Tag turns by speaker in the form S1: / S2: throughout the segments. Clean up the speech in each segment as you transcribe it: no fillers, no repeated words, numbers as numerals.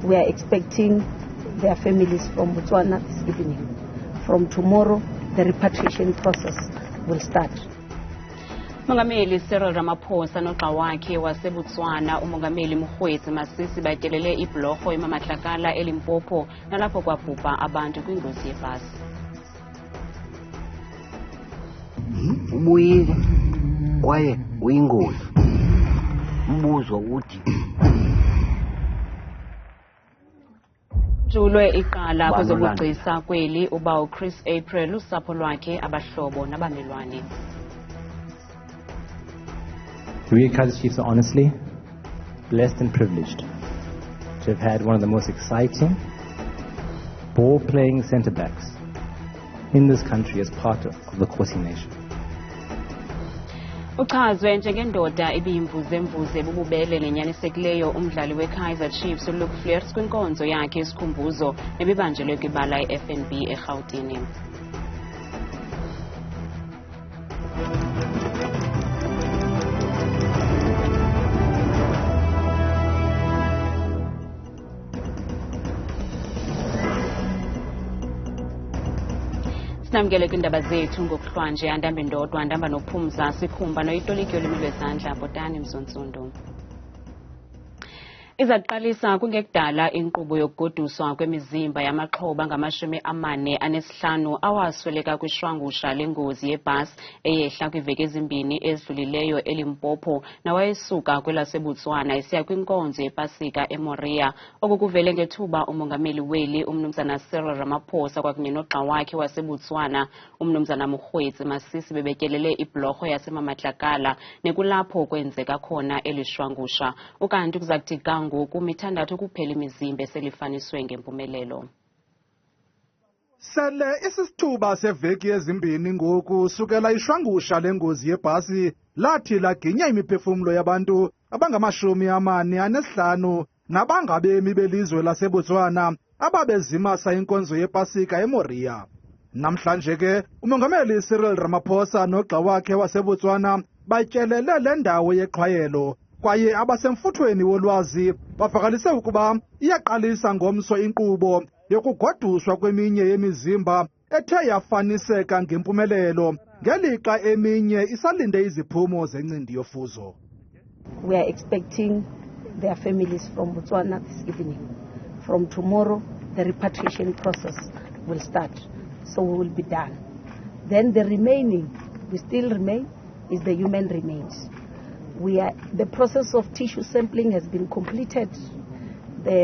S1: We are expecting their families from Botswana this evening. From tomorrow, the repatriation process will start.
S2: Mongameli Cyril Ramaphosa noxa wakhe waseBotswana umongameli Mokgweetsi Masisi batyelele ibhulorho emaMatlakala eLimpopo nalapho kwabhubha abantu kwingozi yebhasi.
S3: Ubuyile kwaye uyingozi. Umbuzo uthi
S2: Ukhunjulwe iqala kwezobugcisa kweli uba uChris April usapho lwakhe abahlobo nabamelwane.
S4: We Kaizer Chiefs are honestly blessed and privileged to have had one of the most exciting ball-playing centre-backs in this country as part of the Khosi Nation.
S2: Uchazwe njengendoda ebiyimvuze bububele nenyanisekileyo umdlali weKaizer Chiefs uLuke kwinkonzo yakhe yesikhumbuzo ebibanjelwe kwibala eFNB eGauteng. Namgele kwindaba zethu ngokuhlwanje andambe ndodwa andamba nophumza sikhumba noyitolikyo lemilwezandla botani mzontsundu. Izaqalisa kungekudala inkqubo yokugoduswa kwemizimba yamaxhoba ngama-45 awasweleka kwishwangusha lengozi yebhasi eyehla kwiveki ezimbini ezidlulileyo eLimpopo nawayesuka kwelaseBotswana esiya kwinkonzo yepasika eMarianhill. Okukuvele ngethuba umongameli weli umnumzana Cyril Ramaphosa kwakunye noxa wakhe waseBotswana umnumzana Mokgweetsi Masisi bebetyelele ibhulorho yasemaMatlakala nekulapho kwenzeka khona elishwangusha. Ukanti kuzakuthi ngoku mithandathu kuphela imizimba eselifaniswe ngempumelelo.
S5: Sele isisithuba seveki ezimbini ngoku sukela ishwangusha lengozi yebhasi lathi laginya imiphefumlo yabantu abangama-45 nabangabemi belizwe laseBotswana ababezimasa inkonzo yepasika eMarianhill. Namhlanje ke umongameli Cyril Ramaphosa noxa wakhe waseBotswana batyelele le ndawo yexhwayelo kwaye abasemfuthweni wolwazi bavakalise ukuba iyaqalisa ngomso inkqubo yokugoduswa kweminye yemizimba ethe yafaniseka ngempumelelo ngelixa eminye isalinde iziphumo zencindi yofuzo.
S1: We are expecting their families from Botswana this evening. From tomorrow, the repatriation process will start, so we will be done. Then the remaining, we still remain, is the human remains. The process of tissue sampling has been completed.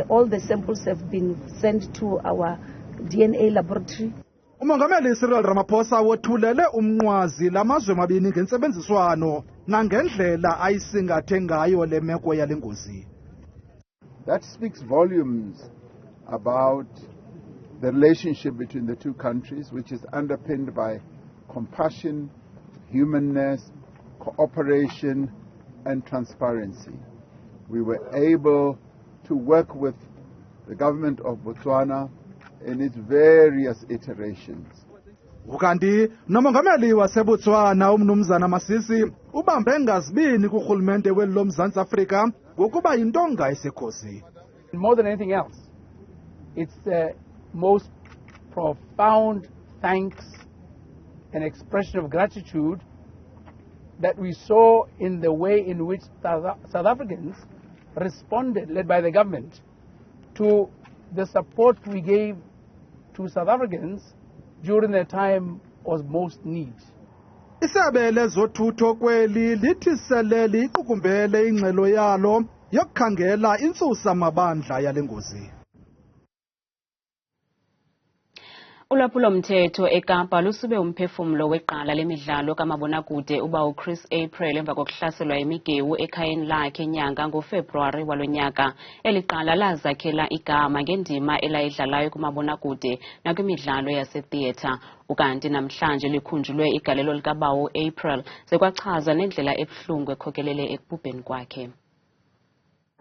S1: All the samples have been sent to our DNA laboratory.
S5: Umongameli Cyril Ramaphosa wothulele umnqwazi lamazwe mabini ngentsebenziswano nangendlela ayisingathe ngayo le meko yale ngozi.
S6: That speaks volumes about the relationship between the two countries, which is underpinned by compassion, humanness, cooperation, and transparency. We were able to work with the government of Botswana in its various iterations.
S5: Ukanti nomongameli waseBotswana umnumzana Masisi ubambe ngazibini kurhulumente weli loMzantsi Afrika ngokuba yintonga esekhosi.
S7: More than anything else, it's the most profound thanks and expression of gratitude that we saw in the way in which South Africans responded, led by the government, to the support we gave to South Africans during their time of most need.
S5: Isabele zothutho kweli lithi sele liqukumbele ingxelo yalo yokukhangela intsusa mabandla yale ngozi.
S2: Ulwaphulomthetho eKapa lusube umphefumlo weqala lemidlalo kamabonakude uba uChris April emva kokuhlaselwa yimigewu ekhayeni lakhe enyanga ngoFebruwari walonyaka. Eli qala lazakhela igama ngendima elayidlalayo kumabonakude nakwimidlalo yasetheatre. Ukanti namhlanje likhunjulwe igalelo likabawo April sekwachaza nendlela ebuhlungu ekhokelele ekubhubheni kwakhe.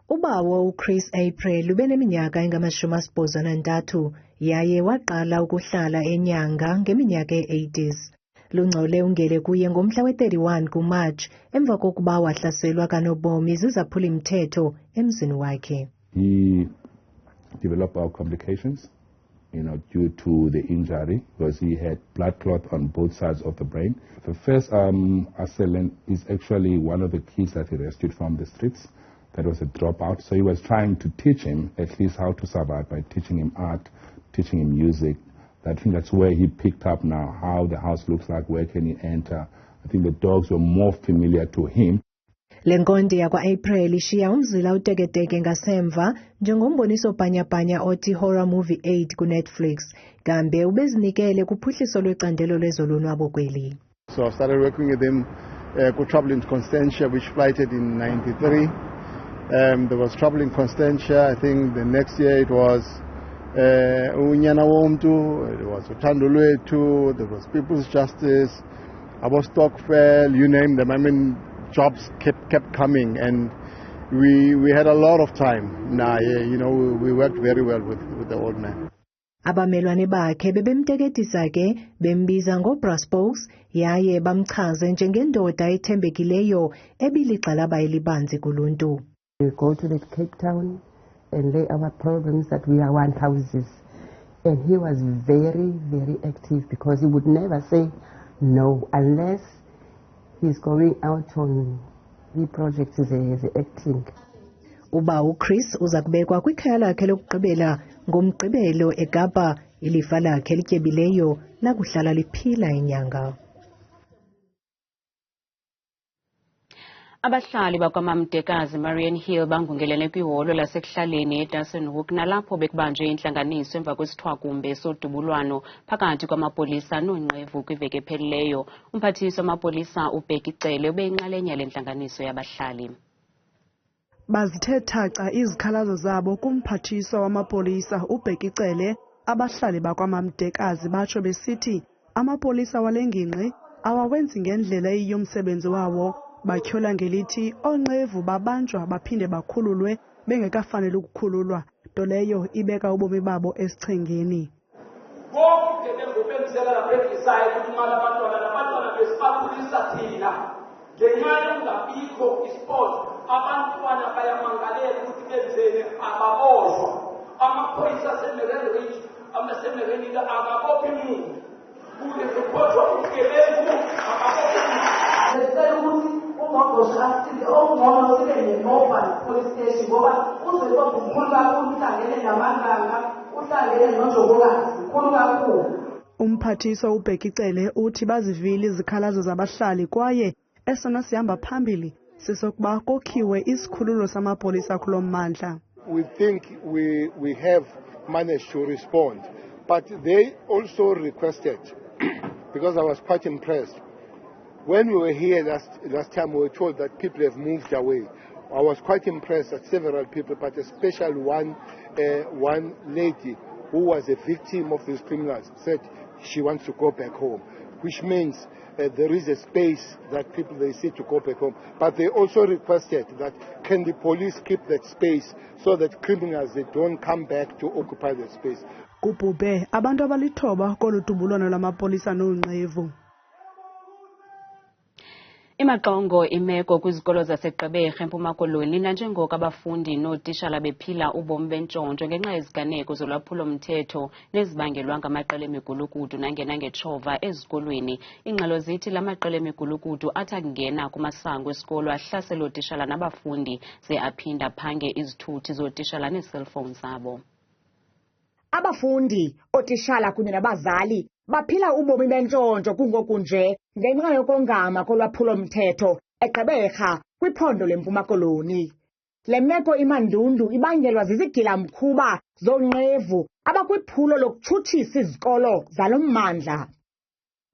S8: Ubawo uChris April ubeneminyaka engama-83 yaye waqala ukuhlala enyanga ngeminyaka ye-80s. Lungcole ungele kuye ngomhla we-31 kuMarch emva kokuba wahlaselwa kanobomi zizaphulimthetho emzini wakhe.
S9: He develop bowel complications, due to the injury, because he had blood clot on both sides of the brain. The first assailant is actually one of the kids that he rescued from the streets. That was a dropout. So he was trying to teach him at least how to survive by teaching him art, teaching him music. I think that's where he picked up now how the house looks like, where can he enter. I think the dogs were more familiar to him.
S8: Le nkonde yakwa-April ishiya umzila uteketeke ngasemva njengomboniso bhanyabhanya othi Horror Movie 8 kuNetflix. Kambe ubezinikele kuphuhliso lwecandelo lezolonwabo kweli.
S10: So I started working with him trouble in Constantia, which flighted in 93. There was trouble in Constantia. I think the next year it was Unyana Womtu, it was Ukhunjulwa, there was People's Justice, Stokvel, you name them. I mean, jobs kept coming, and we had a lot of time. We worked very well with the old man.
S8: Abamelwane bakhe bebemteketisa ke bembiza ngoBraspokes yaye bamchaze njengendoda ethembekileyo ebiligxalaba elibanzi kuluntu.
S11: We go to the Cape Town and lay our problems that we are one houses, and he was very, very active because he would never say no unless he's going out on the projects as acting.
S8: Uba uChris uzakubekwa kwikhaya lakhe lokugqibela ngomgqibelo eKapa, ilifa lakhe lityebileyo lakuhlala liphila inyanga.
S2: Abahlali bakwamamdekazi eMarianhill bangungelene kwihholo lasekuhlaleni eDassenhoek nalapho bekubanjwe intlanganiso emva kwesithwakumbe sodubulwano phakathi kwamapolisa noonqevu kwiveki ephelileyo. Umphathiswa wamapolisa uBhekicele ubeyinxalenye yale ntlanganiso yabahlali.
S12: Bazithe thaca izikhalazo zabo kumphathiswa wamapolisa uBhekicele. Abahlali bakwamamdekazi batsho besithi amapolisa wale ngingqi awawenzi ngendlela eyomsebenzi wawo. Batyhola ngelithi oonqevu babanjwa baphinde bakhululwe bengekafanele ukukhululwa, nto leyo ibeka ubomi babo esichengeni.
S7: Ngoku ke ngobenzela labrekisayo ukuthi imali abantwana besibakhulisa thina ngenxa yokungabikho isport. Abantwana bayamangalela ukuthi benzeni ababozwa. Amaphoyisa aseMarianhill aseMarianhill akabophi muntu kude kukhojwa ubugebengu akabophi muntu. Lesicela ukuthi uMagosha asize ongcono sibe ne-mobile police station ngoba uzoba mkhulu kakhulu uhlangene namaganga uhlangene noJobokazi mkhulu kakhulu.
S12: Umphathiswa uBhekicele uthi bazivile izikhalazo zabahlali kwaye esona sihamba phambili sisokuba kokhiwe isikhululo samapolisa kulo mmandla.
S10: We think we have managed to respond, but they also requested, because I was quite impressed. When we were here last time, we were told that people have moved away. I was quite impressed that several people, but especially one lady who was a victim of these criminals, said she wants to go back home, which means there is a space that people, they see to go back home. But they also requested that can the police keep that space so that criminals, they don't come back to occupy that space.
S12: Kubhubhe abantu abalithoba kolu dubulwano lamapolisa noonqevu.
S2: Imaxongo imeko kwizikolo zaseGqeberha eMpuma Koloni nanjengoko abafundi nootishala bephila ubomi bentshontsho ngenxa yeziganeko zolwaphulo-mthetho nezibangelwa ngamaqela emigulukudu nangenangetshova ezikolweni. Ingxelo zithi la maqela emigulukudu athi akungena kumasango esikolo ahlasela ootishala nabafundi ze aphinda aphange izithuthi zootishala neeselfowuni zabo.
S13: Abafundi, ootishala kunye nabazali baphila ubomi bentshontsho kungoku nje ngenxa yokongama kolwaphulo-mthetho eGqeberha kwiphondo leMpuma Koloni. Le meko imandundu ibangelwa zizigilamkhuba zoonqevu abakwiphulo lokutshutshisa izikolo zalo mmandla.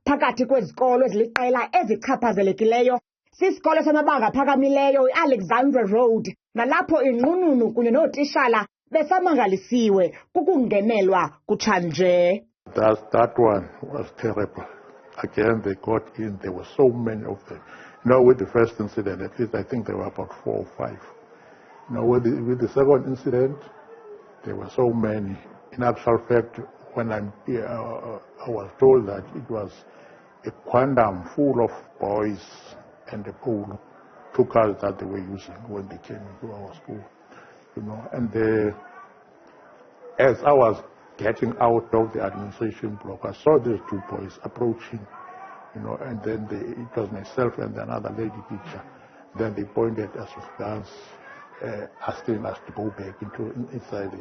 S13: Phakathi kwezikolo eziliqela ezichaphazelekileyo sisikolo samabanga aphakamileyo iAlexandra Road nalapho inqununu kunye nootishala besamangalisiwe kukungenelwa kutshanje.
S14: That one was terrible. Again, they got in, there were so many of them. With the first incident, at least I think there were about 4 or 5. With the second incident, there were so many. In actual fact, when I was told that it was a quantum full of boys and a pool, 2 cars that they were using when they came into our school. And As I was getting out of the administration block, I saw these two boys approaching, and then it was myself and another lady teacher. Then they pointed us with guns, asking us to go back inside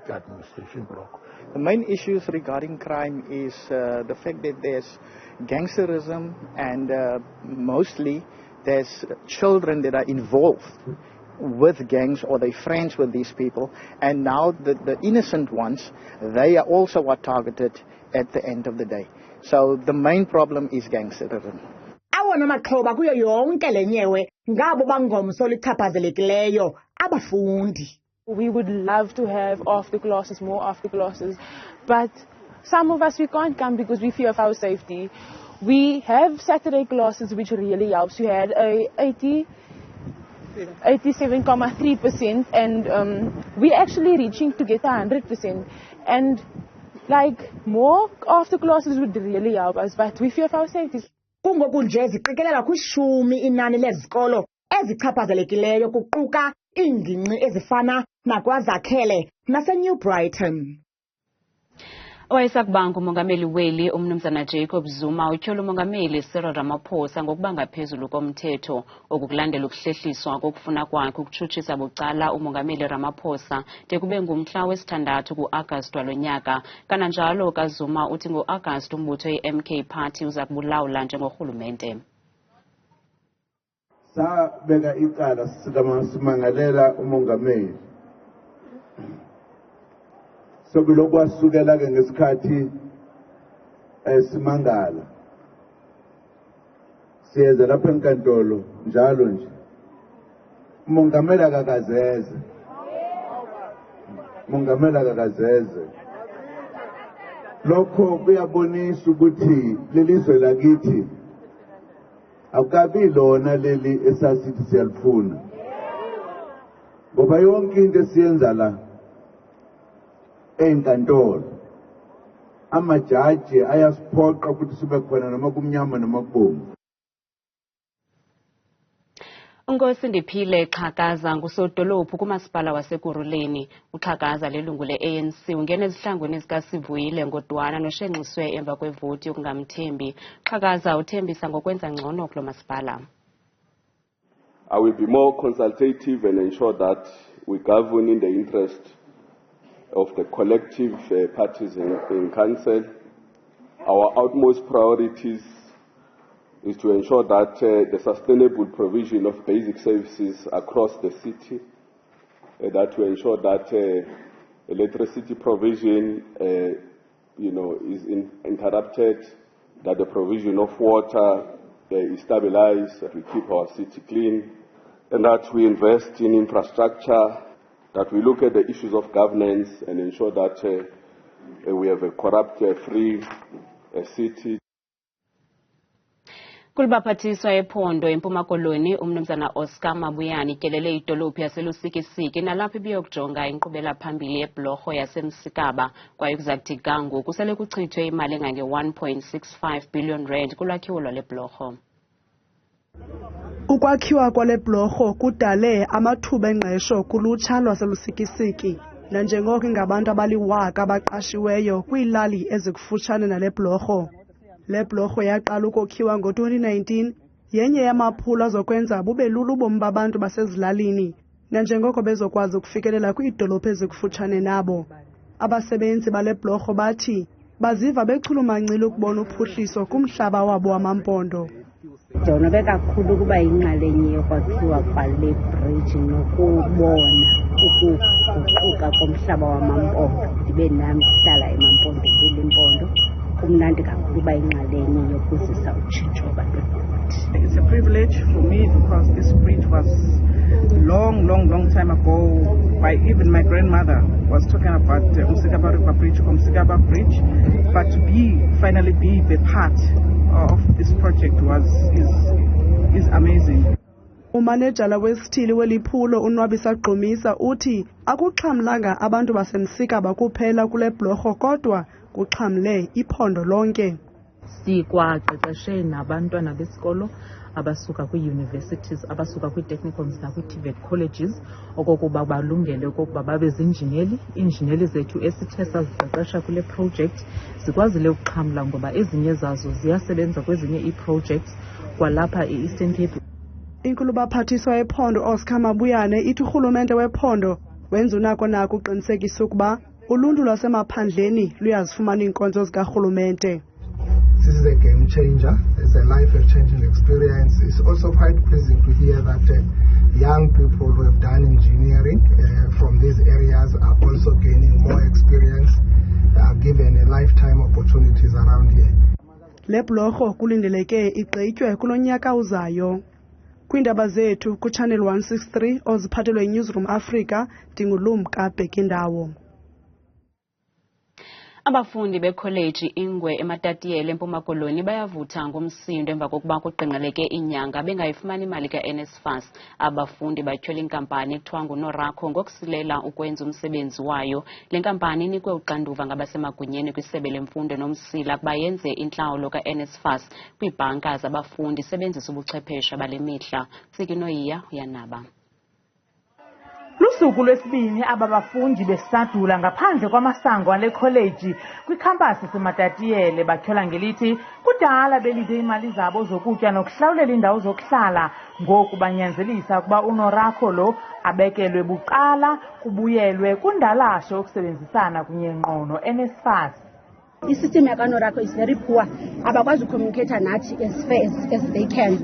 S14: the administration block.
S15: The main issues regarding crime is the fact that there's gangsterism and mostly there's children that are involved with gangs or they're friends with these people, and now the innocent ones, they are also targeted at the end of the day. So the main problem is gangsterism.
S13: Awona maxhoba kuyo yonke lenyewe ngabo bangomso lichaphazelekileyo abafundi.
S16: We would love to have after classes, more after classes, but some of us we can't come because we fear of our safety. We have Saturday classes which really helps. We had a 87.3% and we're actually reaching to get 100%, and like more after classes would really help us, but we fear of our safety.
S13: Kungoku nje ziqikelela kwishumi inani lezikolo ezichaphazelekileyo kuquka iingingqi ezifana nakwaZakhele naseNew Brighton.
S2: Owayesakubanga umongameli weli umnumzana Jacob Zuma utyhola umongameli Ramaphosa ngokuba ngaphezulu komthetho okukulandela ukuhlehliswa kokufuna kwakhe ukutshutshisa bucala umongameli Ramaphosa de kube ngumhla wesithandathu ku-Agasti walonyaka. Kananjalo kaZuma uthi ngo-Agasti umbutho ye-MK Party uza kubulawula njengorhulumente.
S6: Sabeka icala simangalela umongameli. Sokulokwasukela ke ngesikhathi simangala siyeza lapha enkantolo njalo nje umongameli akakazeze lokho kuyabonisa ukuthi lelizwe lakithi akukabi lona leli esasithi siyalifuna, ngoba yonke into esiyenza la enkantolo amajaji ayasiphoqa ukuthi sibe khona noma kumnyama noma kubomvu.
S2: Unkosi Ndiphile Xhakaza ngusodolophu kumasipala waseKurhuleni. uXhakaza lelungu le-ANC ungena ezihlangwini ezikaSivuyile ngodwana noshenxiswe emva kwevoti yokungamthembi. Xhakaza uthembisa ngokwenza ngcono kulo masipala.
S17: I will be more consultative and ensure that we govern in the interest of the collective parties in council. Our utmost priorities is to ensure that the sustainable provision of basic services across the city, that to ensure that electricity provision is interrupted, that the provision of water is stabilized, that we keep our city clean, and that we invest in infrastructure, that we look at the issues of governance and ensure that we have a corrupt-free city.
S2: Kulibaphathiswa ephondo eMpuma Koloni umnumzana Oscar Mabuyane ityelele idolophu yaseLusikisiki nalapho ibiyokujonga inkqubela phambili yebhulorho yaseMsikaba kwaye kuzakuthi gangu kusele kuchithwe imali engange 1.65 billion rand kulwakhiwo lwale bhulorho.
S12: Ukwakhiwa kwale bhulorho kudale amathuba engqesho kulutsha lwaseLusikisiki nanjengoko ingabantu abaliwaka abaqashiweyo kwiilali ezikufutshane nale bhulorho. Le bhulorho yaqala ukokhiwa ngo-2019 yenye yamaphulo azokwenza bube lula ubomi babantu basezilalini nanjengoko bezokwazi ukufikelela kwiidolophu ezikufutshane nabo. Abasebenzi bale bhulorho bathi baziva bechulumancile ukubona uphuhliso kumhlaba wabo wamampondo.
S1: Ndonwabe kakhulu ukuba yinxalenye yokwakhiwa kwale bridge nokubona ukuguquka komhlaba wamampondo. Ndibe nami ndihlala emampondo kwilimpondo. Kumnandi kakhulu uba yinxalenye yokuzisa utshintsho ebantwini.
S18: It's a privilege for me because this bridge was long time ago. Even my grandmother was talking about the Imsikaba River Bridge, Imsikaba Bridge, but to finally be the part of this project is amazing.
S12: Umanejala wesithili weliphulo uNwabisa Gqumisa uthi akuxhamlanga abantu baseMsikaba kuphela kule bhulorho kodwa kuxhamle iphondo lonke.
S19: Sikwaqeqeshe nabantwana besikolo abasuka kwi-universities, abasuka kwi-technicals nakwi-TVET colleges okokuba balungele okokuba babe zinjineli. Iinjineli zethu esithe saziqeqesha kule project zikwazile ukuxhamla ngoba ezinye zazo ziyasebenza kwezinye ii-projects kwalapha e-Eastern Cape.
S12: Inkulu baphathiswa ephondo Oscar Mabuyane ithi urhulumente wephondo wenza unako uqinisekisa ukuba uluntu lwasemaphandleni luyazifumana iinkonzo zikarhulumente.
S20: This is a game changer. It's a life-changing experience. It's also quite pleasing to hear that young people who have done engineering from these areas are also gaining more experience, given a lifetime opportunities around here.
S12: Le bhulorho kulindeleke igqitywe kulo nyaka uzayo. Kwiindaba zethu kuChannel 163 oziphathelwe iNewsroom Africa, ndingulumka Bhekindawo.
S2: Abafundi bekholeji Ingwe eMatatiyele eMpuma Koloni bayavutha ngomsindo emva kokuba kuqingeleke inyanga bengayifumani imali kaNSFAS. Abafundi batyhola inkampani ekuthiwa no-Ramaphosa ngokusilela ukwenza umsebenzi wayo. Le nkampani inikwe uxanduva ngabasemagunyeni kwisebe lemfundo nomsila ukuba yenze intlawulo kaNSFAS kwiibhanka zabafundi sebenzisa ubuchwepheshe bale mihla. Sikinoyiya uyanaba.
S21: Lusuku lwesibini aba bafundi besadula ngaphandle kwamasango ale college kwikhampasi eMatatiyele batyhola ngelithi kudala belide imali zabo zokutya nokuhlawulela indawo zokuhlala, ngoku banyanzelisa ukuba uNorapho lo abekelwe bucala kubuyelwe kundalasho okusebenzisana kunye ngqo no-NSFAS.
S1: I-system yakaNorapho is very poor. Abakwazi ucommunicate nathi as fair as they can.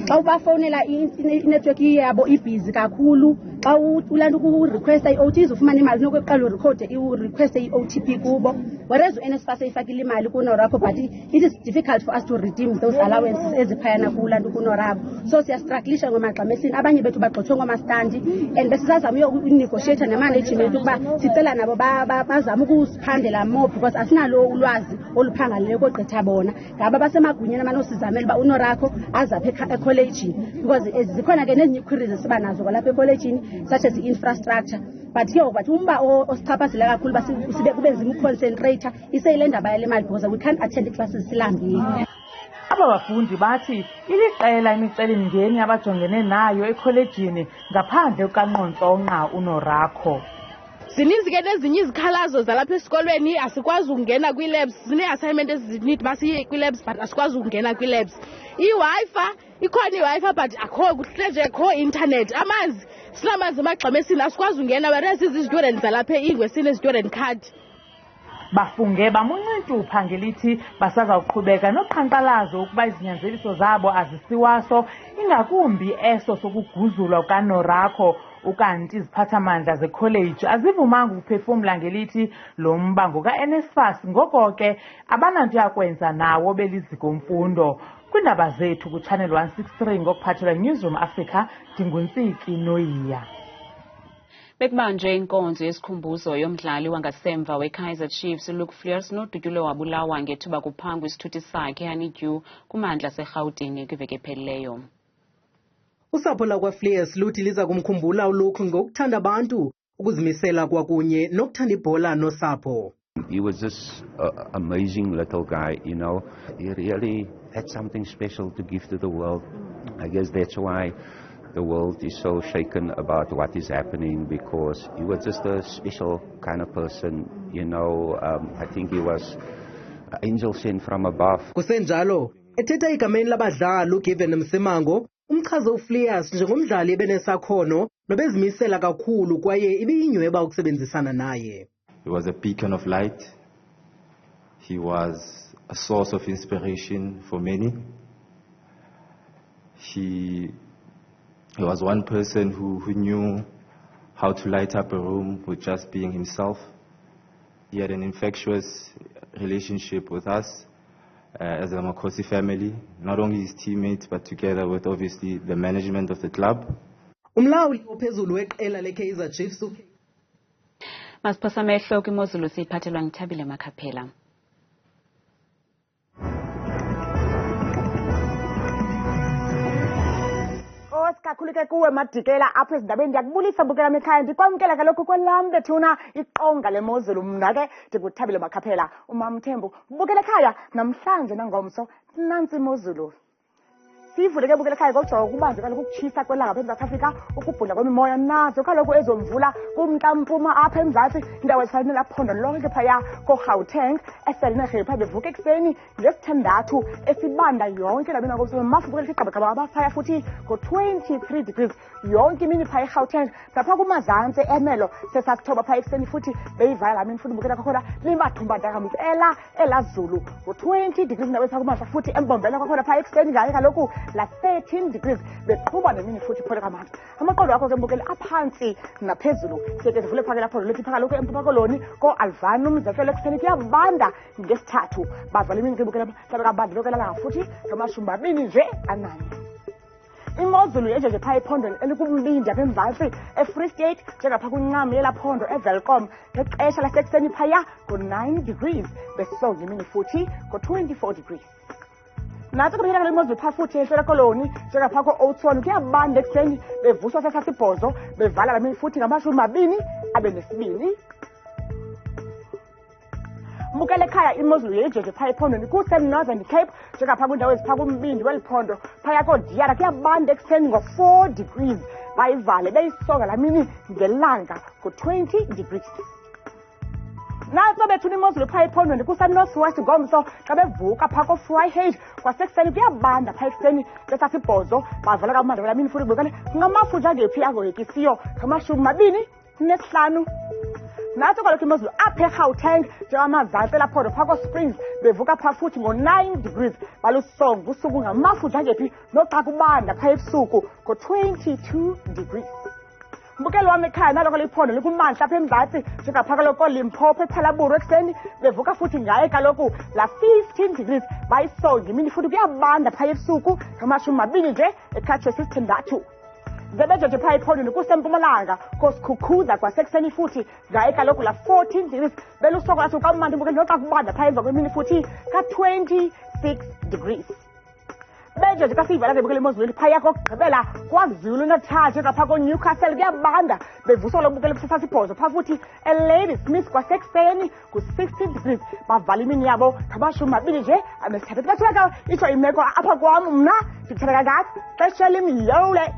S1: Xa ubafowunela i-network yabo ibhizi kakhulu. Xa ulanda ukurequesta i-OT ufumana imali nokuqala urekhode i-request i-OTP kubo. Whereas uNSFAS eyifakile imali kuNorapho, but it is difficult for us to redeem those allowances eziphayana kulanda kuNorapho. So siyastrugglisha ngomaxamesini, abanye bethu bagxothwe ngomastandi and besizazama unegotiate nemanagement ukuba sicela nabo bazama ukusiphandela more because asinalo ulwazi oluphangaleleyo kogqitha bona. Ngaba basemagunyeni amanosizamela uba uNorapho azaphe ecollege because zikhona ke nezinye queries esiba nazo kwalapha ecollegini such as infrastructure. But here but umba osichaphazela kakhulu basibe kube nzima uconcentrate iseyile ndaba yale mali because we can't attend classes silambile.
S21: Aba bafundi bathi iliqela imicelimngeni abajongene nayo ekollegini ngaphandle kukanqontsonqa uNorapho.
S16: Zininzi ke nezinye izikhalazo zalapha esikolweni, asikwazi ukungena kwii-labs, zine-assignment ezinid basiye kwii-labs but asikwazi ukungena kwii-labs. I-Wi-Fi, ikhona i-Wi-Fi but akho kuhle nje akho internet. Amanzi, sinamanzi emagxamesini asikwazi ukungena whereas izi-student zalapha eIngwe sine-student card.
S21: Bafunge bamuncintupha ngelithi basazawuqhubeka noqhankqalazo ukuba izinyanzeliso zabo azisiwaso, ingakumbi eso sokuguzulwa kukaNorapho. Ukanti iziphathamandla zekholeji azivumanga ukuphefumla ngelithi lo mbango kaNSFAS, ngoko ke abananto yakwenza nawo beliziko mfundo. Kwiindaba zethu kuChannel 163 ngokuphathelwa Newsroom Africa, ndinguntsiki Noyiya.
S2: Bekubanjwe inkonzo yesikhumbuzo yomdlali wangasemva weKaizer Chiefs uLuke nodutyulo wabulawa ngethuba kuphangwa isithuthi sakhe Honeydew kumandla seGauteng kwiveki ephelileyo.
S22: Usapho lakwaFleers luthi liza kumkhumbula uLuke ngokuthanda abantu, ukuzimisela kwakunye nokuthanda ibhola nosapho.
S23: He was just an amazing little guy, you know. He really had something special to give to the world. I guess that's why the world is so shaken about what is happening, because he was just a special kind of person, you know. I think he was an angel sent from above.
S22: Kusenjalo, ethetha igameni labadlali uGiven Msimango, umchaza uFleers njengomdlali ebenesakhono nobezimisela kakhulu kwaye ibiyinyhweba ukusebenzisana naye.
S24: He was a beacon of light. He was a source of inspiration for many. He was one person who knew how to light up a room with just being himself. He had an infectious relationship with us as a Makosi family, not only his teammates, but together with obviously the management of the club.
S22: Umlawuli ophezulu weqela leKaizer Chiefs.
S2: Masiphasa amehlo kwimozulu siyiphathelwa ngithabile Makhaphela.
S13: kakhulu ke kuwe Madikela apho ezindabeni ndiyakubulisa bukela mekhaya ndikwamkela kaloku kwelam bethuna iqonga lemozulu mna ke ndikuthabile makhaphela uMamthembu bukela ekhaya namhlanje nangomso nansi imozulu sivule ke bukela ekhaya kodwa ukubanzi kaloku ukutshisa kwelanga apha eMzantsi Afrika ukubhudla kwemimoya nazo kaloku ezomvula kumntla-mpuma apha eMzantsi indawo ezifana nelaphondo lonke phaya koGauteng eSelnegel phaa bevuka ekuseni ngesithandathu esibanda yonke labeni ngomso mafubukela iGqeberha abaphaya futhi ngo-23 degrees yonke imini phaya eGauteng napha kumazantsi emelo sesasithoba phaya ekuseni futhi beyivala lamini futhi bukela kwakhona limathumbandakamzi ela zulu ngo-20 degrees indawo ezipha kumantla futhi embombela kwakhona phaya ekuseni ngaye kaloku la 13 degrees beqhuba nemini futhi phole kamandi amaqondo akho ke mbukele aphansi naphezulu siyeke sivule phakela phondo lethi phaka lokho empuma koloni ko-alvani umzekelo ekuseni kuyabanda ngesithathu bavala imini kebukela hlabekabandi lokelala futhi ngamashumi nje ananye imozulu yejeje phaya ephondweni elikumbindi apha eMzantsi eFree State njengapha kwincam yelaphondo eVelcom ngexesha lasekuseni phaya ngo-9 degrees besonga imini futhi ngo-24 degrees nathi kuphela kale imozulu phaa futhi ehlela koloni njengapha ko-Oudtshoorn kuyabanda ekuseni bevuswa sesasibhozo bevala lamini futhi ngamashumi abenesibini mbukele ekhaya imozulu yejeje phaya ephondweni kuseNorthern Cape njengapha kwindawo ezipha kumbindi weliphondo phaya koDiara kuyabanda ekuseni ngo-4 degrees bayivale beyisonga lamini ngelanga ngo-20 degrees naso bethuna imozulu phaya ephondweni kuseNorth West ngomso xa bevuka phaa koVryheid kwasekuseni kuyabanda phaya ekuseni besasibhozo bavala kamandi lamini futhi kubukele ngamafutha angephi angoyekisiyo nge-25 naso kaloku imozulu apha eGauteng njengamazantsi elaphondo phaa koSprings bevuka phaa futhi ngo-9 degrees balusonga usuku ngamafutha angephi noxa kubanda phaya ebusuku ngo-22 degrees mbukelo wami ekhaya nalo kalo iphondo likumantla apha eMzantsi njengapha kaloku koLimpopo ePhalabhuru ekuseni bevuka futhi ngaye kaloku la 15 degrees bayisonga imini futhi kuyabanda phaya ebusuku ngamashumi nje ekhatshwe sisithandathu zebejeje phaya ephondweni kusempumalanga koSikhukhuza kwasekuseni futhi ngaye kaloku la 14 degrees belusoko lasukamandi mbukelo noxa kubanda phaya emva kwemini futhi ka-26 degrees bejeje kasiyivala ke bukele imozulu phaya koGqeberha kwaZulu Natal njengapha koNewcastle kuyabanda bevuswa lokubukela sesasibhozo phaa futhi eLadysmith kwasekuseni ku-16 degrees bavala imini yabo ngamashumi nje anesithathu kathuleka itsho imeko apha kwam mna ndithebeka kathi xesha limyole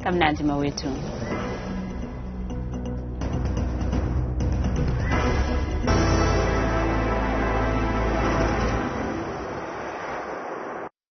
S2: kamnandi mawethu